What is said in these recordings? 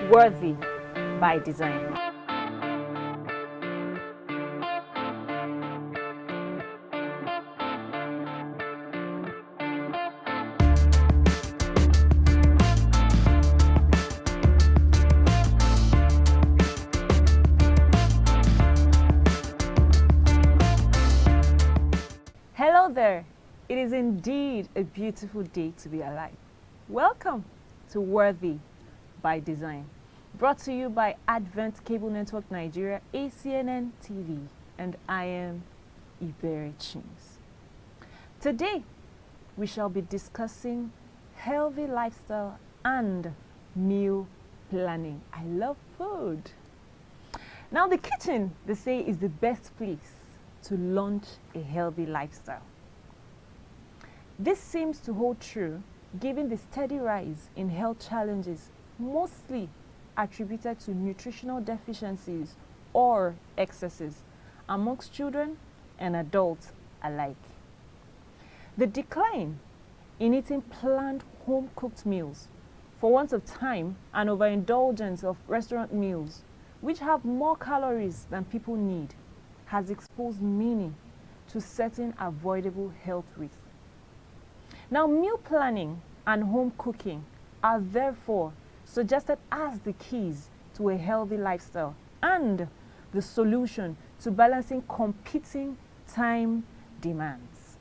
worthy by design. Hello there. It is indeed a beautiful day to be alive. Welcome to Worthy by Design, brought to you by Advent Cable Network Nigeria, ACNNTV, and I am Iberi Chings. Today, we shall be discussing healthy lifestyle and meal planning. I love food. Now, the kitchen, they say, is the best place to launch a healthy lifestyle. This seems to hold true given the steady rise in health challenges, mostly attributed to nutritional deficiencies or excesses amongst children and adults alike. The decline in eating planned home-cooked meals, for want of time and overindulgence of restaurant meals, which have more calories than people need, has exposed many to certain avoidable health risks. Now, meal planning and home cooking are therefore suggested as the keys to a healthy lifestyle and the solution to balancing competing time demands.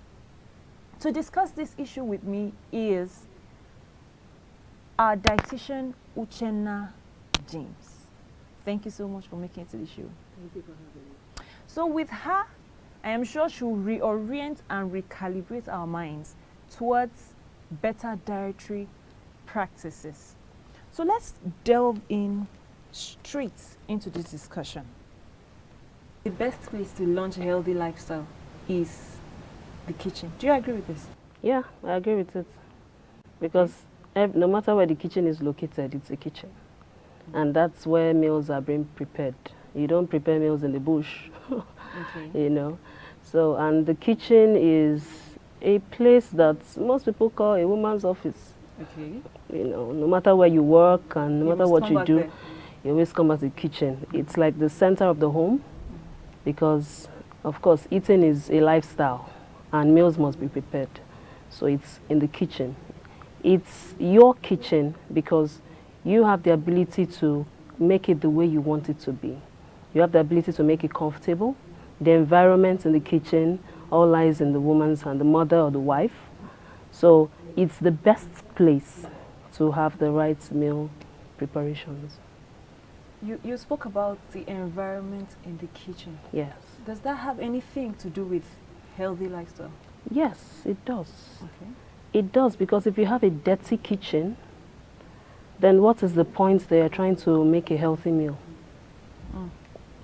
To discuss this issue with me is our dietitian, Uchenna James. Thank you so much for making it to the show. Thank you for having me. So with her, I am sure she'll reorient and recalibrate our minds towards better dietary practices. So let's delve in straight into this discussion. The best place to launch a healthy lifestyle is the kitchen. Do you agree with this? Yeah, I agree with it. Because no matter where the kitchen is located, it's a kitchen. And that's where meals are being prepared. You don't prepare meals in the bush, Okay. you know. So, and the kitchen is a place that most people call a woman's office. Okay. You know, no matter where you work and no matter what you do, there. you always come as a kitchen. It's like the center of the home because, of course, eating is a lifestyle and meals must be prepared. So it's in the kitchen. It's your kitchen because you have the ability to make it the way you want it to be. You have the ability to make it comfortable. The environment in the kitchen all lies in the woman's and the mother or the wife. So it's the best place to have the right meal preparations. You spoke about the environment in the kitchen. Yes. Does that have anything to do with healthy lifestyle? Yes, it does. Okay. It does, because if you have a dirty kitchen, then what is the point they are trying to make a healthy meal?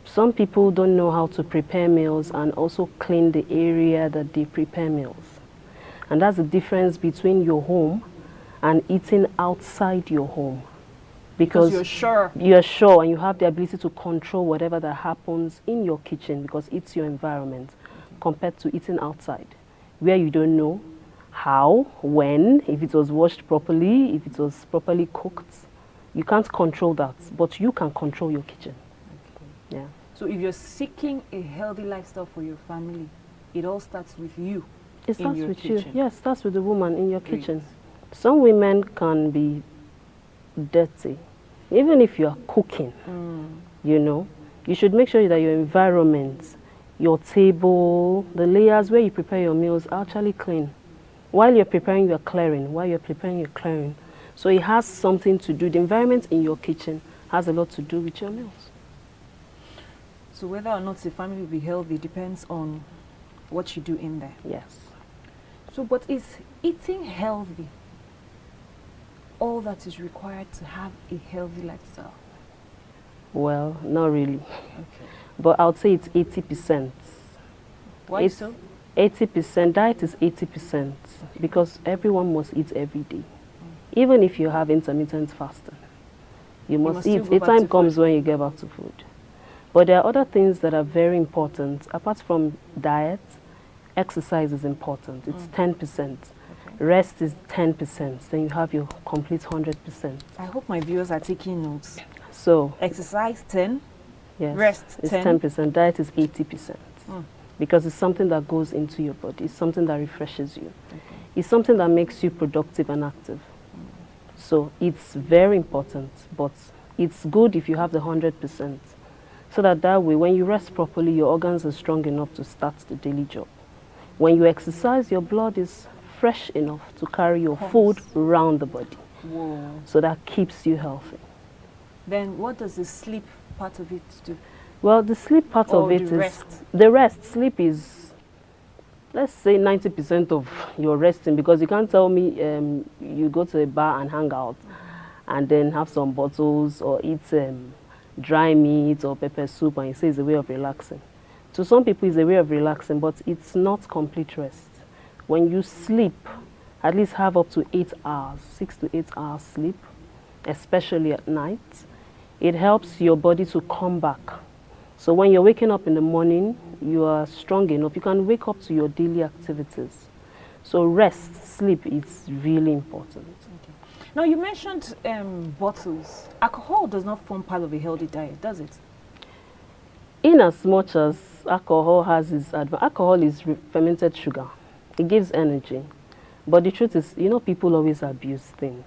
Some people don't know how to prepare meals and also clean the area that they prepare meals. And that's the difference between your home and eating outside your home. Because you're sure. You're sure and you have the ability to control whatever that happens in your kitchen because it's your environment compared to eating outside where you don't know how, when, if it was washed properly, if it was properly cooked. You can't control that, but you can control your kitchen. Okay. Yeah. So if you're seeking a healthy lifestyle for your family, it all starts with you. It starts with kitchen. you. Yes, it starts with the woman in your Great. kitchen. Some women can be dirty. Even if you are cooking, you know, you should make sure that your environment, your table, the layers where you prepare your meals are actually clean. While you're preparing, you're clearing. While you're preparing, you're clearing. So it has something to do. The environment in your kitchen has a lot to do with your meals. So whether or not the family will be healthy depends on what you do in there. Yes. So, but is eating healthy all that is required to have a healthy lifestyle? Well, not really. Okay. But I would say it's 80%. Why It's so? 80%, diet is 80% because everyone must eat every day. Even if you have intermittent fasting, you must still eat. go A back time to comes food. when you get back to food. But there are other things that are very important. Apart from diet, exercise is important. It's 10%. Okay. Rest is 10%. Then you have your complete 100%. I hope my viewers are taking notes. So exercise 10, yes, rest it's 10. 10%. Diet is 80%. Because it's something that goes into your body. It's something that refreshes you. Okay. It's something that makes you productive and active. So it's very important, but it's good if you have the 100%. So that way, when you rest properly, your organs are strong enough to start the daily job. When you exercise, your blood is fresh enough to carry your food around the body. Whoa. So that keeps you healthy. Then what does the sleep part of it do? Well, the sleep part of it is the rest. Sleep is, let's say, 90% of your resting, because you can't tell me you go to a bar and hang out and then have some bottles or eat dry meat or pepper soup and you say it's a way of relaxing. To some people it's a way of relaxing, but it's not complete rest. When you sleep, at least have up to 8 hours, 6 to 8 hours sleep, especially at night, it helps your body to come back. So when you're waking up in the morning, you are strong enough. You can wake up to your daily activities. So rest, sleep is really important. Okay. Now you mentioned bottles. Alcohol does not form part of a healthy diet, does it? In as much as alcohol has its alcohol is fermented sugar. It gives energy. But the truth is, you know, people always abuse things.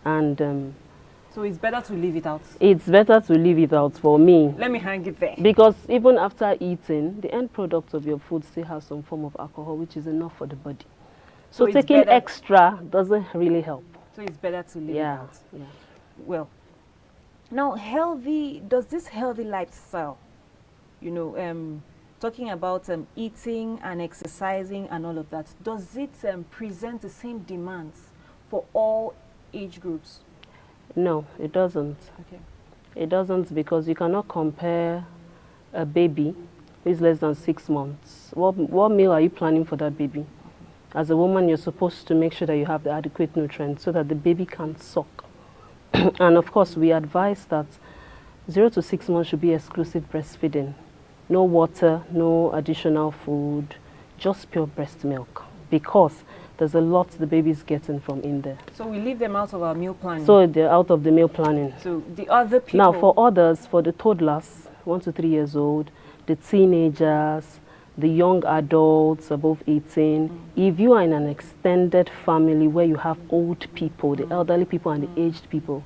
And so it's better to leave it out. It's better to leave it out for me. Let me hang it there. Because even after eating, the end product of your food still has some form of alcohol, which is enough for the body. So taking extra doesn't really help. So it's better to leave it out. Yeah. Well, now does this healthy lifestyle, you know, talking about eating and exercising and all of that, does it present the same demands for all age groups? No, it doesn't. Okay. It doesn't, because you cannot compare a baby who is less than 6 months. What meal are you planning for that baby? As a woman, you're supposed to make sure that you have the adequate nutrients so that the baby can suck. And of course, we advise that 0 to 6 months should be exclusive breastfeeding. No water, no additional food, just pure breast milk, because there's a lot the baby's getting from in there. So we leave them out of our meal planning? So they're out of the meal planning. So the other people... Now for others, for the toddlers, 1 to 3 years old, the teenagers, the young adults above 18, if you are in an extended family where you have old people, the elderly people and the aged people,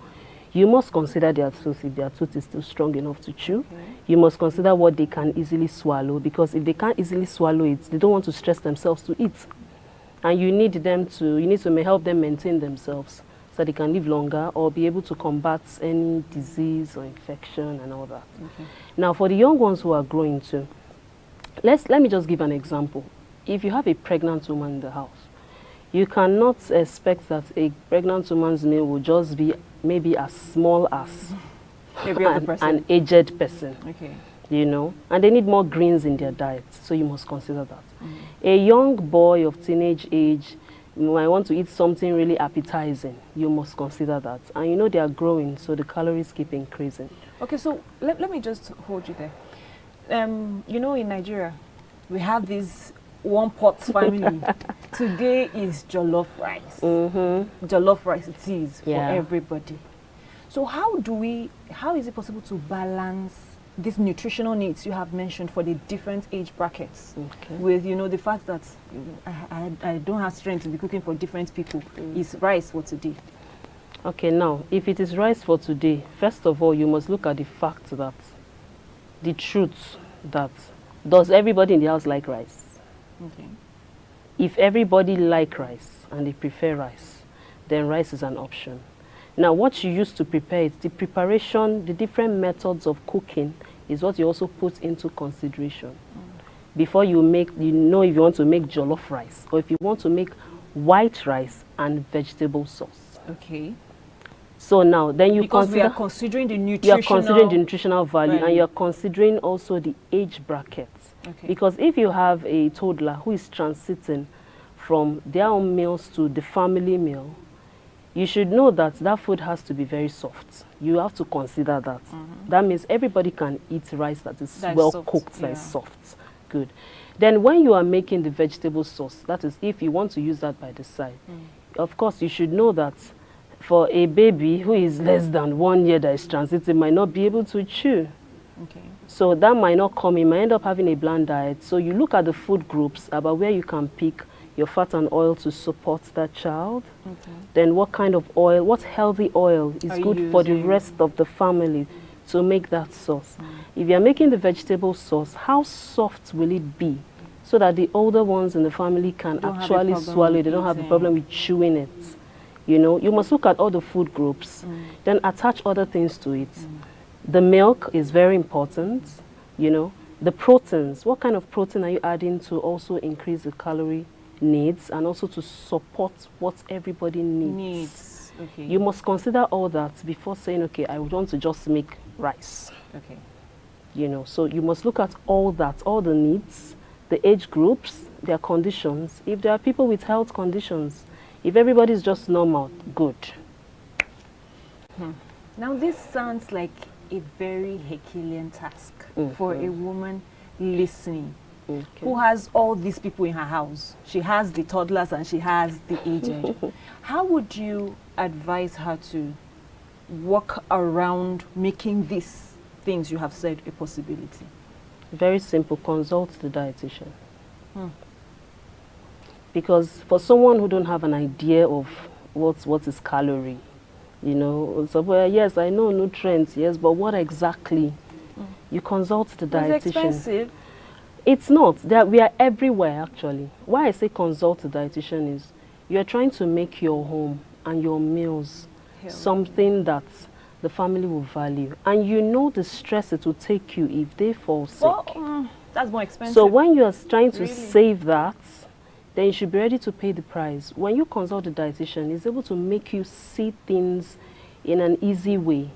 you must consider their tooth, if their tooth is still strong enough to chew. Okay. You must consider what they can easily swallow, because if they can't easily swallow it, they don't want to stress themselves to eat. And you need to help them maintain themselves so they can live longer or be able to combat any disease or infection and all that. Okay. Now for the young ones who are growing too, let me just give an example. If you have a pregnant woman in the house, you cannot expect that a pregnant woman's meal will just be maybe as small as an aged person. Okay. You know, and they need more greens in their diet, so you must consider that. A young boy of teenage age might want to eat something really appetizing. You must consider that. And you know they are growing, so the calories keep increasing. Okay, so let me just hold you there. You know, in Nigeria, we have this one pot family. Today is jollof rice. Jollof rice it is for everybody. So how is it possible to balance these nutritional needs you have mentioned for the different age brackets with, you know, the fact that I don't have strength to be cooking for different people? It's rice for today. Okay, now, if it is rice for today, first of all, you must look at the fact that the truth that does everybody in the house like rice? Okay. If everybody like rice and they prefer rice, then rice is an option. Now, what you use to prepare it, the preparation, the different methods of cooking is what you also put into consideration. Before you make, you know, if you want to make jollof rice or if you want to make white rice and vegetable sauce. Okay. So now, then you we are considering the nutritional... You are considering the nutritional value and you are considering also the age brackets. Okay. Because if you have a toddler who is transiting from their own meals to the family meal, you should know that that food has to be very soft. You have to consider that. That means everybody can eat rice that is well cooked, that is soft. Good. Then when you are making the vegetable sauce, that is if you want to use that by the side, of course you should know that for a baby who is less than 1 year that is transiting might not be able to chew. Okay. So that might not come in, might end up having a bland diet. So you look at the food groups about where you can pick your fat and oil to support that child. Okay. Then what kind of oil, what healthy oil is Are you good for the using? rest of the family to make that sauce. If you're making the vegetable sauce, how soft will it be so that the older ones in the family can Don't have a actually problem swallow it, with they don't have a eating. problem with chewing it. You know, you must look at all the food groups, then attach other things to it. The milk is very important, you know. The proteins, what kind of protein are you adding to also increase the calorie needs and also to support what everybody needs? Okay. You must consider all that before saying, okay, I would want to just make rice. Okay. You know, so you must look at all that, all the needs, the age groups, their conditions. If there are people with health conditions, if everybody is just normal, good. Now this sounds like a very Herculean task for a woman listening who has all these people in her house. She has the toddlers and she has the aged. How would you advise her to work around making these things you have said a possibility? Very simple, consult the dietitian. Because for someone who don't have an idea of what is calorie, you know, so well, yes, I know nutrients, yes, but what exactly? You consult the dietitian. It's expensive. It's not. We are everywhere, actually. Why I say consult the dietitian is you are trying to make your home and your meals something that the family will value. And you know the stress it will take you if they fall sick. Well, that's more expensive. So when you are trying to Really? save that, then you should be ready to pay the price. When you consult the dietitian, he's able to make you see things in an easy way.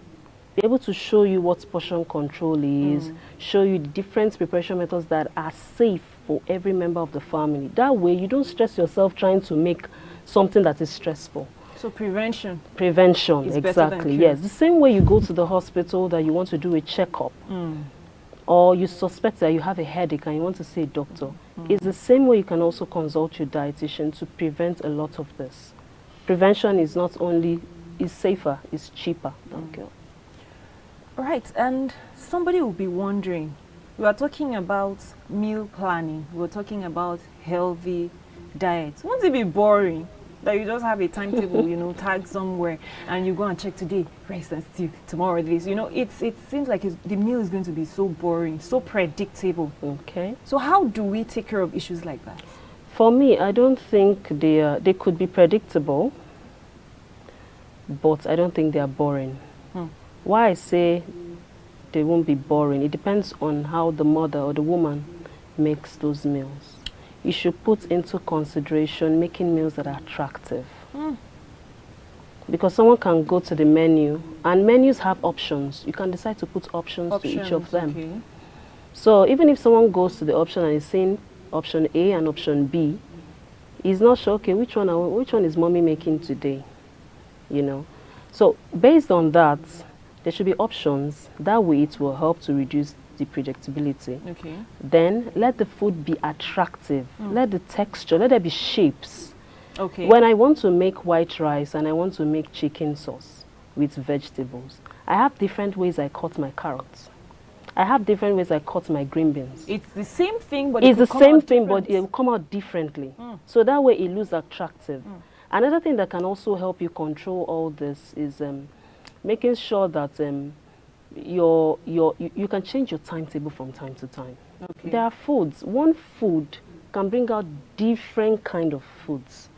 Be able to show you what portion control is, show you the different preparation methods that are safe for every member of the family. That way, you don't stress yourself trying to make something that is stressful. So prevention. Prevention, Is better than exactly, cure. yes. The same way you go to the hospital that you want to do a checkup, or you suspect that you have a headache and you want to see a doctor. It's the same way you can also consult your dietitian to prevent a lot of this. Prevention is not only, is safer, it's cheaper than cure. Right, and somebody will be wondering, we are talking about meal planning, we're talking about healthy diets. Won't it be boring that you just have a timetable, you know, tagged somewhere, and you go and check today, rice and stew, tomorrow this, you know, it seems like the meal is going to be so boring, so predictable. Okay. So how do we take care of issues like that? For me, I don't think they could be predictable, but I don't think they are boring. Why I say they won't be boring, it depends on how the mother or the woman makes those meals. You should put into consideration making meals that are attractive. Because someone can go to the menu, and menus have options. You can decide to put options to each of them. Okay. So even if someone goes to the option and is seeing option A and option B, he's not sure, okay, which one is mommy making today? You know. So based on that, there should be options. That way it will help to reduce the predictability. Okay. Then let the food be attractive. Let the texture, let there be shapes. Okay. When I want to make white rice and I want to make chicken sauce with vegetables, I have different ways I cut my carrots. I have different ways I cut my green beans. It's the same thing, but It's the it will come same out thing, but different. it will come out differently. So that way it looks attractive. Another thing that can also help you control all this is making sure that you can change your timetable from time to time. Okay. There are foods. One food can bring out different kind of foods,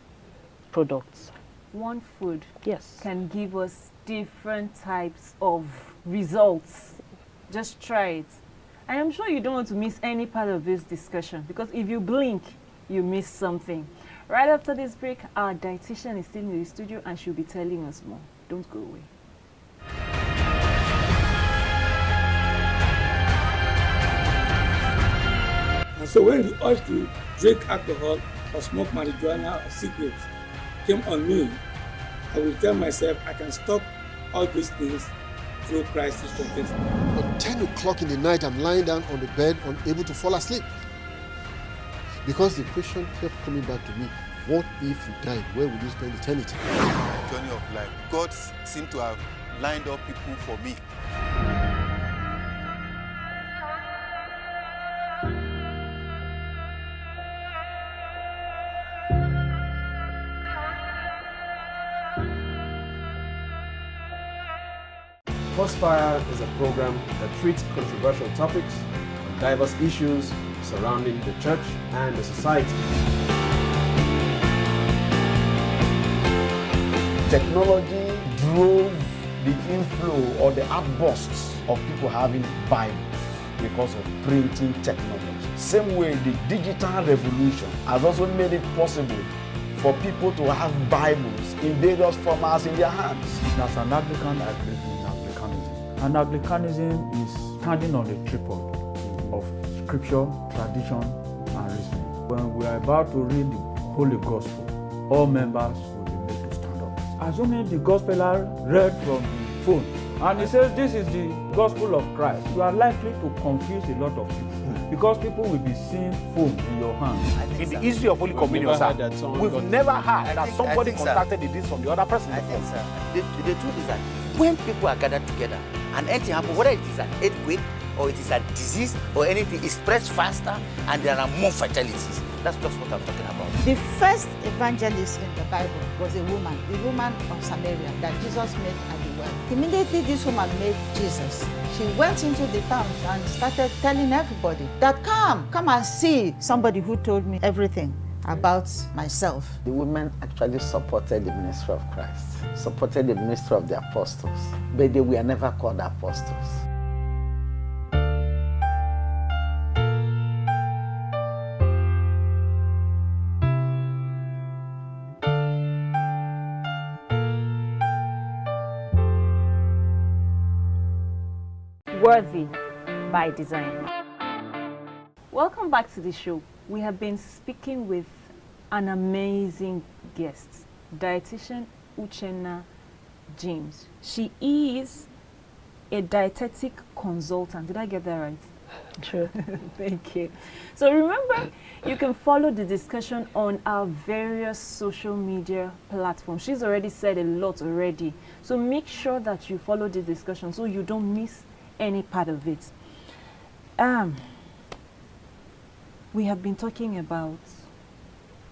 products. One food Yes. can give us different types of results. Just try it. I am sure you don't want to miss any part of this discussion, because if you blink, you miss something. Right after this break, our dietitian is still in the studio and she'll be telling us more. Don't go away. And so when the urge to drink alcohol or smoke marijuana or cigarettes came on me, I would tell myself I can stop all these things through Christ who strengthens me. At 10 o'clock in the night, I'm lying down on the bed, unable to fall asleep. Because the question kept coming back to me, what if you died? Where would you spend eternity? Journey of life. God seemed to have lined up people for me. Crossfire is a program that treats controversial topics and diverse issues surrounding the church and the society. Technology drove the inflow or the outbursts of people having Bibles because of printing technology. Same way, the digital revolution has also made it possible for people to have Bibles in various formats in their hands. As an Anglican, I believe in Anglicanism. And Anglicanism is standing on the tripod of scripture, tradition, and reasoning. When we are about to read the Holy Gospel, all members will be made to stand up. Assuming the Gospeler read from the phone, and he says this is the Gospel of Christ, you are likely to confuse a lot of people. Because people will be seeing phone in your hand. In the history of Holy Communion, sir, we've never heard that somebody contacted the deeds from the other person. I think, sir. The truth is that when people are gathered together and anything happens, whether it is an earthquake or it is a disease or anything, it spreads faster and there are more fatalities. That's just what I'm talking about. The first evangelist in the Bible was a woman, the woman of Samaria that Jesus met at the well. Immediately this woman met Jesus. She went into the town and started telling everybody that come and see somebody who told me everything about myself. The women actually supported the ministry of Christ, supported the ministry of the apostles, but they were never called apostles. Worthy by design. Welcome back to the show. We have been speaking with an amazing guest, dietitian Uchenna James. She is a dietetic consultant. Did I get that right? True. Thank you. So remember, you can follow the discussion on our various social media platforms. She's already said a lot already. So make sure that you follow the discussion so you don't miss any part of it. We have been talking about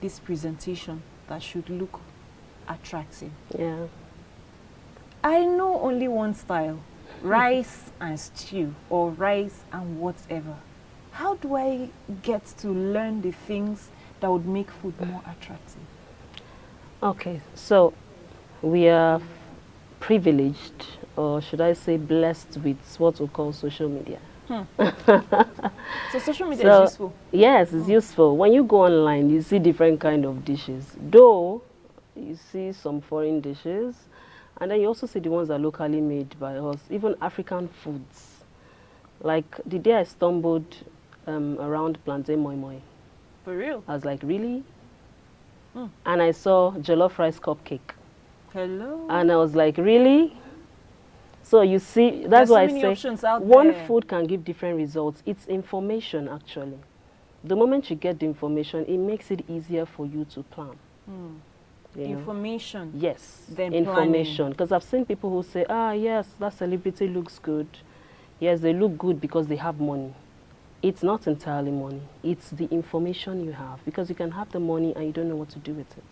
this presentation that should look attractive. Yeah. I know only one style, rice and stew or rice and whatever. How do I get to learn the things that would make food more attractive? Okay, so we are privileged, or should I say blessed, with what we call social media. So social media is useful? Yes, it's useful. When you go online, you see different kind of dishes. Though, you see some foreign dishes, and then you also see the ones that are locally made by us, even African foods. Like the day I stumbled around plantain moi moi. For real? I was like, really? And I saw jollof rice cupcake. Hello? And I was like, really? So you see, that's why I say one food can give different results. It's information, actually. The moment you get the information, it makes it easier for you to plan. Information? Yes, then information. Because I've seen people who say, yes, that celebrity looks good. Yes, they look good because they have money. It's not entirely money. It's the information you have. Because you can have the money and you don't know what to do with it.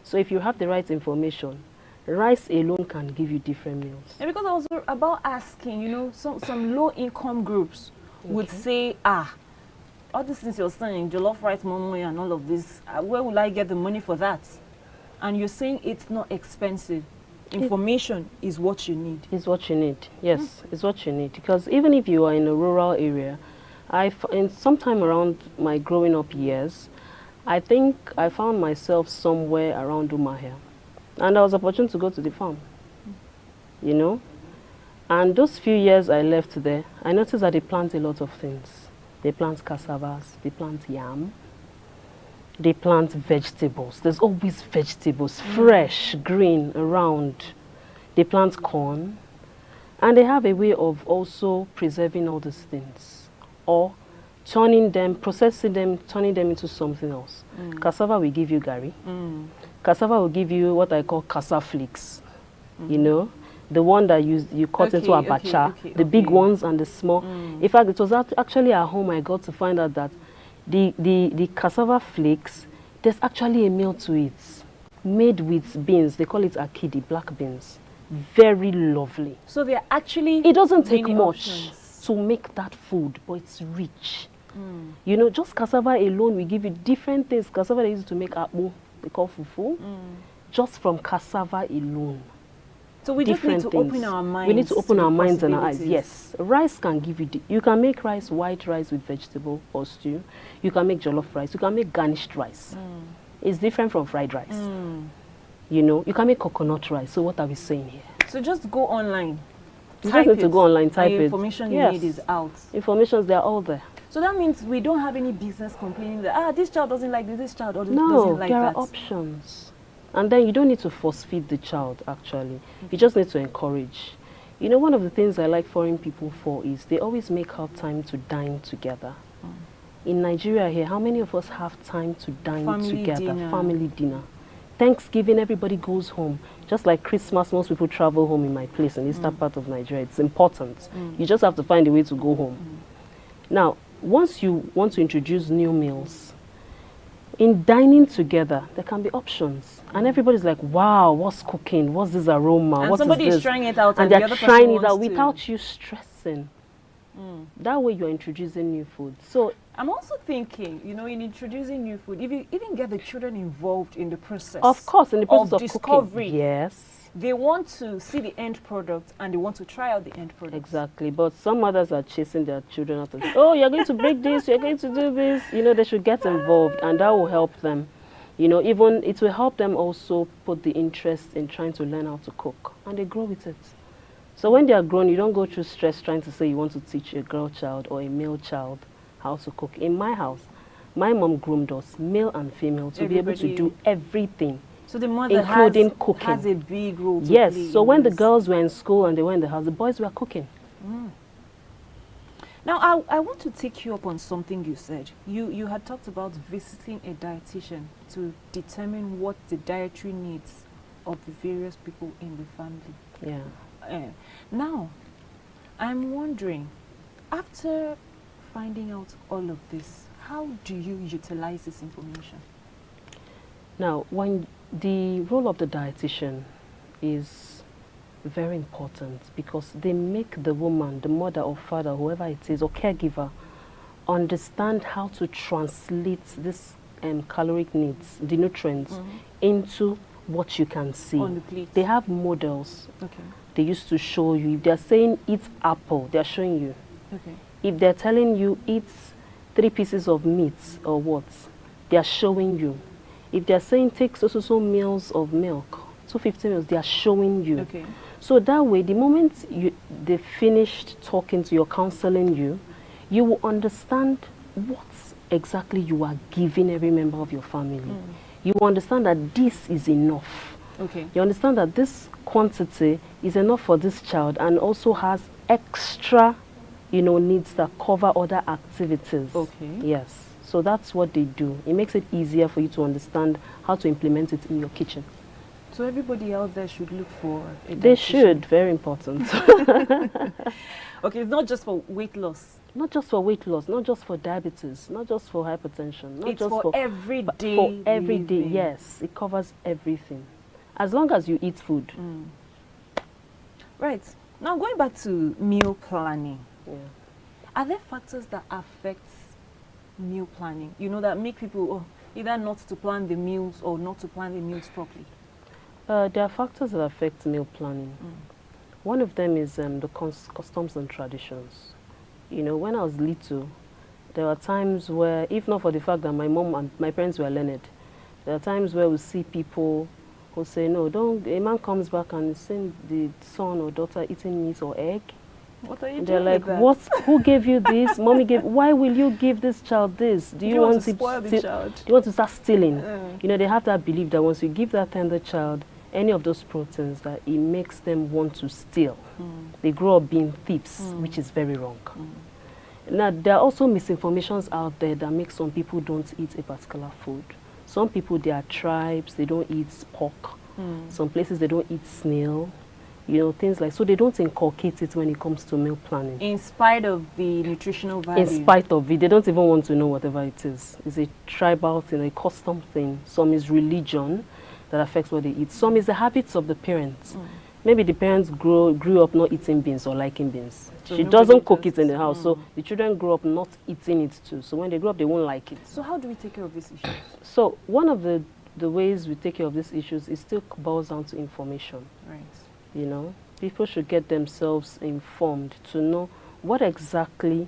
So if you have the right information, rice alone can give you different meals. And because I was about asking, you know, some low-income groups would say, all these things you're saying, jollof rice, momo, and all of this, where will I get the money for that? And you're saying it's not expensive. Information is what you need. It's what you need, yes, it's what you need. Because even if you are in a rural area, in sometime around my growing up years, I think I found myself somewhere around Umahia. And I was opportune to go to the farm, you know. And those few years I left there, I noticed that they plant a lot of things. They plant cassavas, they plant yam, they plant vegetables. There's always vegetables, fresh, green, around. They plant corn. And they have a way of also preserving all these things. Or turning them, processing them, turning them into something else. Cassava will give you gari. Cassava will give you what I call cassava flakes. You know, the one that you cut into abacha, the big ones and the small. In fact, it was actually at home I got to find out that the cassava flakes, there's actually a meal to it, made with beans. They call it akidi, black beans. Very lovely. So they're actually... It doesn't take much options to make that food, but it's rich. You know, just cassava alone will give you different things. Cassava they use to make akpu, they call fufu. Just from cassava alone. So we just need to open our minds. We need to open our minds and our eyes. Yes. Rice can give you... You can make rice, white rice with vegetable or stew. You can make jollof rice. You can make garnished rice. It's different from fried rice. You know, you can make coconut rice. So what are we saying here? So just go online. You just need to go online, type it. The information you need is out. Informations, they're all there. So that means we don't have any business complaining that, this child doesn't like this child doesn't like that. No, there are options. And then you don't need to force feed the child, actually. You just need to encourage. You know, one of the things I like foreign people for is they always make out time to dine together. In Nigeria here, how many of us have time to dine together? Family dinner. Thanksgiving, everybody goes home. Just like Christmas, most people travel home in my place in the eastern part of Nigeria. It's important. You just have to find a way to go home. Now, once you want to introduce new meals, in dining together, there can be options. And everybody's like, wow, what's cooking? What's this aroma? And what somebody is is trying it out and the they're other trying person it out wants without you stressing. That way you're introducing new food. So I'm also thinking, you know, in introducing new food, if you even get the children involved in the process. Of course, in the process of discovery. Cooking. Yes. They want to see the end product and they want to try out the end product. Exactly. But some mothers are chasing their children out of, oh, you're going to break this, you're going to do this. You know, they should get involved and that will help them. You know, even it will help them also put the interest in trying to learn how to cook. And they grow with it. So when they are grown, you don't go through stress trying to say you want to teach a girl child or a male child how to cook. In my house, my mom groomed us, male and female, to be able to do everything. So the mother including cooking. Has a big role to yes, play. So when the girls were in school and they were in the house, the boys were cooking. Now, I want to take you up on something you said. You had talked about visiting a dietitian to determine what the dietary needs of the various people in the family. Yeah. Now, I'm wondering, after finding out all of this, how do you utilize this information? Now, when the role of the dietitian is very important because they make the woman, the mother or father, whoever it is, or caregiver, understand how to translate this caloric needs, the nutrients, into what you can see. On the plate. They have models. Okay. They used to show you. If they're saying eat apple, they're showing you. Okay. If they're telling you eat 3 pieces of meat or what, they're showing you. If they're saying take so meals of milk, 250 meals, they are showing you. Okay. So that way, the moment they finished talking to you, counseling you, you will understand what exactly you are giving every member of your family. You will understand that this is enough. Okay. You understand that this quantity is enough for this child and also has extra, you know, needs that cover other activities. Okay. Yes. So that's what they do. It makes it easier for you to understand how to implement it in your kitchen. So everybody out there should look for a dietitian. They should. Very important. Okay, it's not just for weight loss. Not just for weight loss, not just for diabetes, not just for hypertension. Not it's just for everyday for everyday, living. yes. It covers everything. As long as you eat food. Right. Now going back to meal planning. Yeah. Are there factors that affect meal planning? You know, that make people either not to plan the meals or not to plan the meals properly? There are factors that affect meal planning. One of them is the customs and traditions. You know, when I was little, there were times where, if not for the fact that my mom and my parents were learned, there are times where we see people who say, no, don't, a man comes back and sees the son or daughter eating meat or egg. What are you and doing? they're like, what? Who gave you this? Mommy gave, why will you give this child this? Do you want to spoil the child? Do you want to start stealing? You know, they have that belief that once you give that tender child any of those proteins, that it makes them want to steal. They grow up being thieves, which is very wrong. Now, there are also misinformations out there that make some people don't eat a particular food. Some people, they are tribes, they don't eat pork. Some places, they don't eat snail. You know, things like, so they don't inculcate it when it comes to meal planning. In spite of the nutritional value. In spite of it, they don't even want to know whatever it is. It's a tribal thing, a custom thing. Some is religion that affects what they eat. Some is the habits of the parents. Maybe the parents grew up not eating beans or liking beans. So she doesn't cook it in the house, so the children grow up not eating it too. So when they grow up, they won't like it. So how do we take care of these issues? So one of the ways we take care of these issues is still boils down to information. Right. You know, people should get themselves informed to know what exactly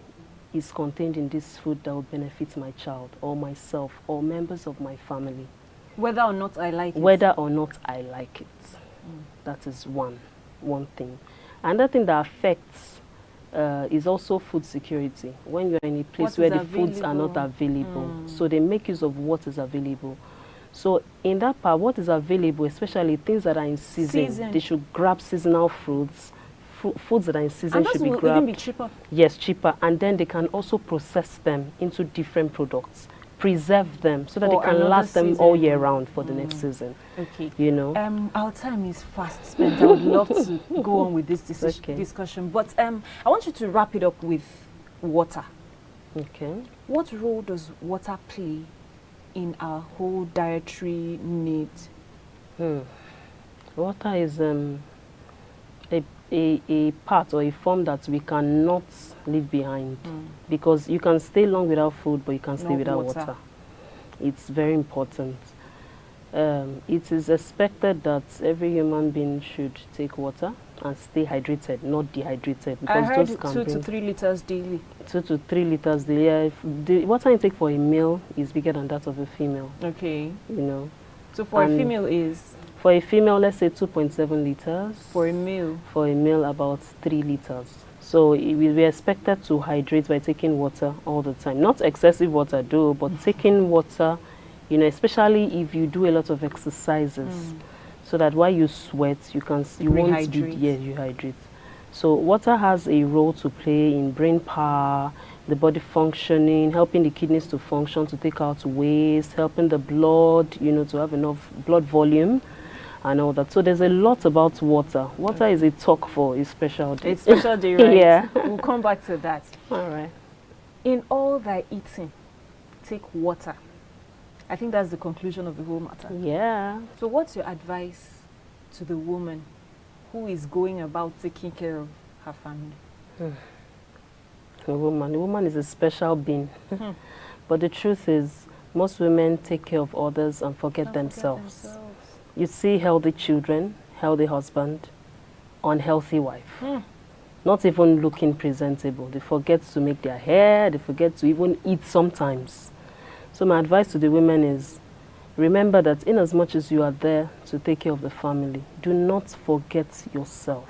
is contained in this food that will benefit my child or myself or members of my family. Whether or not I like it. Whether or not I like it. That is one thing. Another thing that affects is also food security. When you're in a place where the foods are not available, so they make use of what is available. So in that part, what is available, especially things that are in season, they should grab seasonal fruits. Foods that are in season should be grabbed. And even be cheaper. Yes, cheaper. And then they can also process them into different products. Preserve them so that they can last them all year round for the next season. Okay. You know? Our time is fast spent. I would love to go on with this discussion. But I want you to wrap it up with water. Okay. What role does water play in our whole dietary needs? Water is a part or a form that we cannot leave behind, because you can stay long without food, but you can stay without water. It's very important. It is expected that every human being should take water and stay hydrated, not dehydrated. Because I heard those can 2 to 3 liters daily. 2 to 3 liters daily. Yeah, the water intake for a male is bigger than that of a female. Okay. You know. So for a female is? For a female, let's say 2.7 liters. For a male? For a male, about 3 liters. So we will be expected to hydrate by taking water all the time. Not excessive water though, but taking water, you know, especially if you do a lot of exercises. So that while you sweat, you won't be, you hydrate. So water has a role to play in brain power, the body functioning, helping the kidneys to function, to take out waste, helping the blood, you know, to have enough blood volume and all that. So there's a lot about water. Water is a talk for a special day. A special day, right? Yeah. We'll come back to that. All right. In all thy eating, take water. I think that's the conclusion of the whole matter. Yeah. So what's your advice to the woman who is going about taking care of her family? A woman is a special being. But the truth is, most women take care of others and forget themselves. You see healthy children, healthy husband, unhealthy wife. Not even looking presentable. They forget to make their hair, they forget to even eat sometimes. So my advice to the women is, remember that in as much as you are there to take care of the family, do not forget yourself.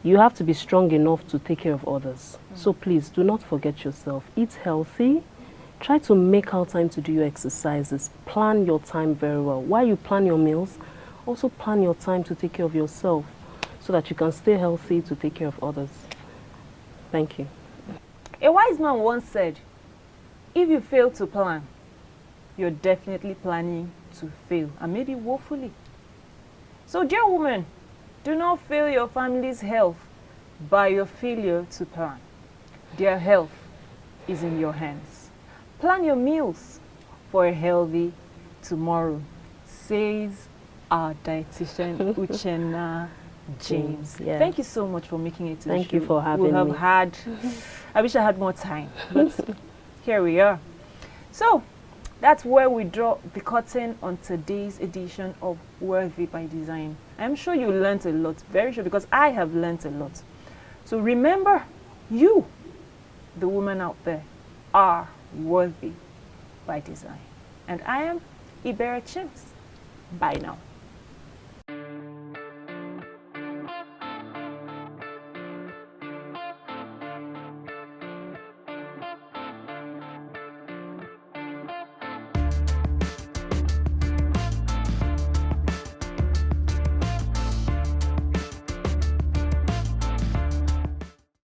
You have to be strong enough to take care of others. So please, do not forget yourself. Eat healthy. Try to make out time to do your exercises. Plan your time very well. While you plan your meals, also plan your time to take care of yourself so that you can stay healthy to take care of others. Thank you. A wise man once said, if you fail to plan, you're definitely planning to fail, and maybe woefully. So dear woman, do not fail your family's health by your failure to plan. Their health is in your hands. Plan your meals for a healthy tomorrow, says our dietitian Uchenna James. Yeah. Thank you so much for making it to the show. Thank you for having me. I wish I had more time, but here we are. So that's where we draw the curtain on today's edition of Worthy by Design. I'm sure you learned a lot, very sure, because I have learned a lot. So remember, you, the woman out there, are worthy by design. And I am Ibera Chims. Bye now.